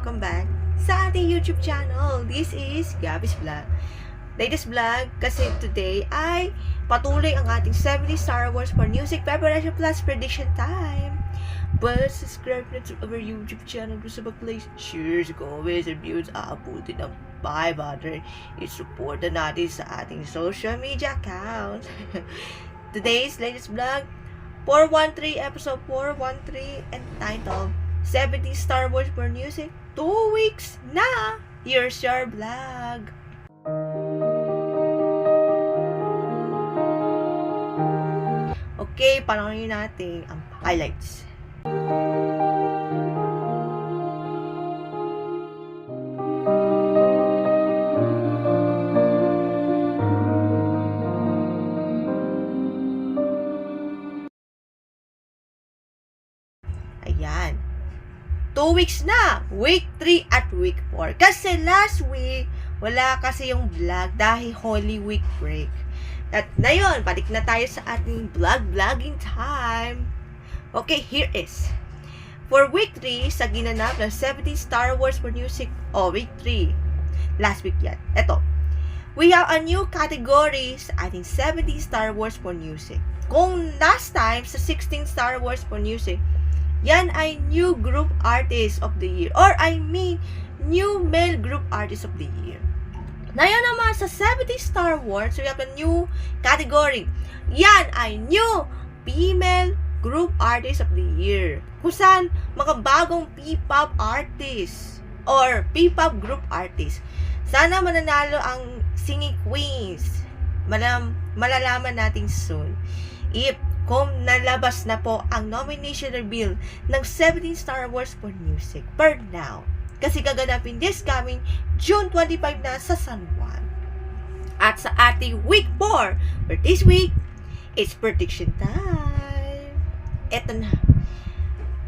welcome back sa ating YouTube channel. This is Gabby's Vlog. Latest vlog kasi today ay patuloy ang ating 70 Star Wars for Music Preparation Plus Prediction Time. But subscribe na to our YouTube channel kung sa mag-place, shares, comments, and views, aabutin ng 500. I-support na natin sa ating social media accounts. Today's latest vlog, 413, episode 413, entitled 70 Star Wars for Music, 2 weeks na! Here's your vlog! Okay, panoorin natin ang highlights. Ayan. 2 weeks na! Week 3 at week 4. Kasi last week, wala kasi yung vlog dahil Holy Week break. At ngayon, balik na tayo sa ating vlogging time. Okay, here is. For week 3, sa ginanap ng 70 Star Wars for Music, week 3. Last week yan. Eto. We have a new category sa ating 70 Star Wars for Music. Kung last time, sa 16 Star Wars for Music, yan ay new group artist of the year. Or I mean, new male group artist of the year. Ngayon naman sa 70 Star Wars, we have a new category. Yan ay new female group artist of the year. Kung saan mga bagong P-pop artist or P-pop group artist. Sana mananalo ang singing queens. Malalaman natin soon. Kung nalabas na po ang nomination reveal ng 17 Star Wars for Music per now. Kasi gaganapin this coming June 25 na sa San Juan. At sa ating week 4, for this week, it's prediction time. Eto na.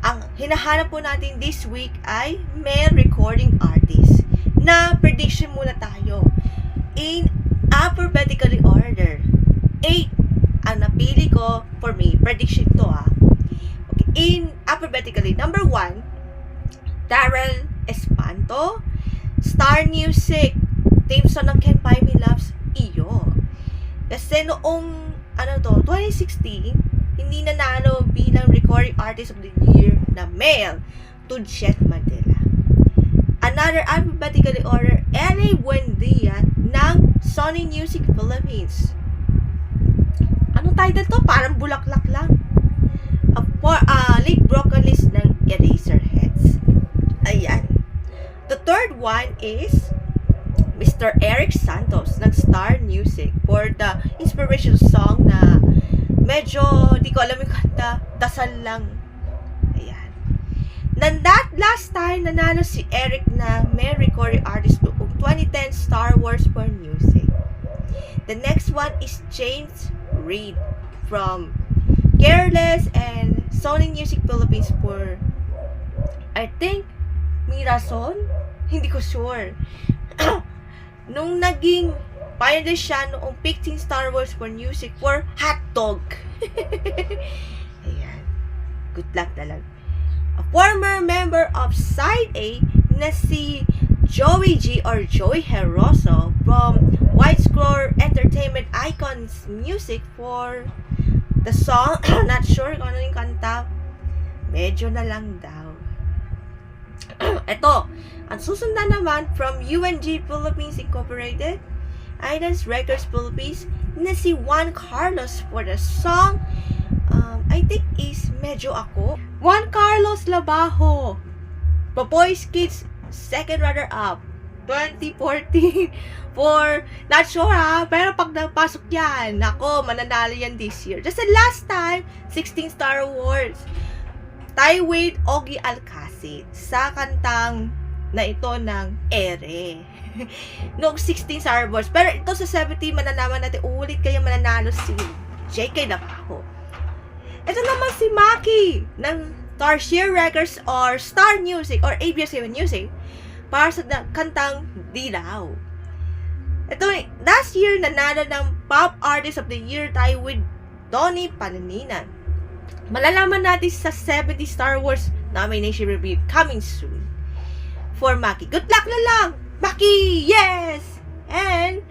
Ang hinahanap po natin this week ay male recording artist. Na prediction muna tayo. In alphabetically order. 8 ang napili ko for me. Prediction to Okay. In alphabetically, number 1, Daryl Espanto, Star Music, theme song ng Can't Buy Me Love's Iyo. Kasi noong 2016, hindi nanalo bilang recording artist of the year na male to Jet Mandela. Another alphabetically order, Ellie Buendia ng Sony Music Philippines. Ano title to? Parang bulaklak lang. Late vocalist ng Eraserheads. Ayan. The third one is Mr. Eric Santos ng Star Music for the inspirational song na medyo di ko alam yung kanta, dasal lang. Ayan. That last time nanalo si Eric na male recording artist noong 2010 Star Wars for Music. The next one is James Reid from Careless and Sony Music Philippines for I think Mirason? Hindi ko sure. Nung naging finalist siya noong 15 Star Wars for Music for Hot Dog. Ayan. Good luck talaga. A former member of Side A na si Joey G or Joey Heroso from Widescroll Entertainment Icons Music for the song, not sure kung ano yung kanta, medyo na lang daw. Ito, ang susundan naman from UNG Philippines Incorporated, Idance Records Philippines, na si Juan Carlos for the song, I think is Medyo Ako. Juan Carlos Labajo, Popoy's Kids second runner-up 2014 for, not sure pero pag napasok yan, nako, mananalo yan this year. Just last time, 16 Star Wars, tie with Ogie Alcacid sa kantang na ito ng Ere. Noong 16 Star Wars. Pero ito sa 70, manalaman natin, ulit kayo mananalo si JK Labajo. Ito naman si Maki ng Tarsier Records or Star Music or ABS-CBN Music para sa kantang Dilaw. Ito, last year, nanalo ng Pop Artist of the Year tayo with Donnie Pananinan. Malalaman natin sa 70 Star Wars nomination review coming soon. for Maki. Good luck na lang! Maki! Yes! And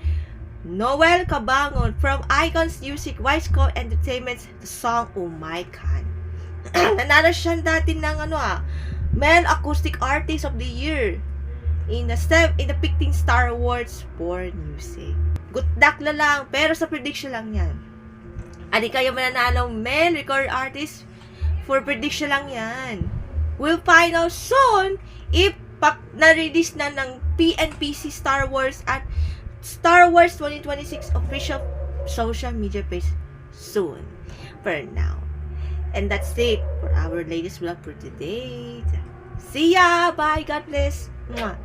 Noel Cabangon from Icons Music, Wisecom Entertainment's the song Oh My God. Nanalo siya dati ng Male Acoustic Artist of the Year in the 15 Star Awards for Music. Good luck na lang, pero sa prediction lang yan. Adi kayo mananalo Male Record Artist for prediction lang yan. We'll find out soon if na-release na ng PNPC Star Wars at Star Wars 2026 official social media page soon. For now. And that's it for our latest vlog for today. See ya! Bye! God bless! Mwah.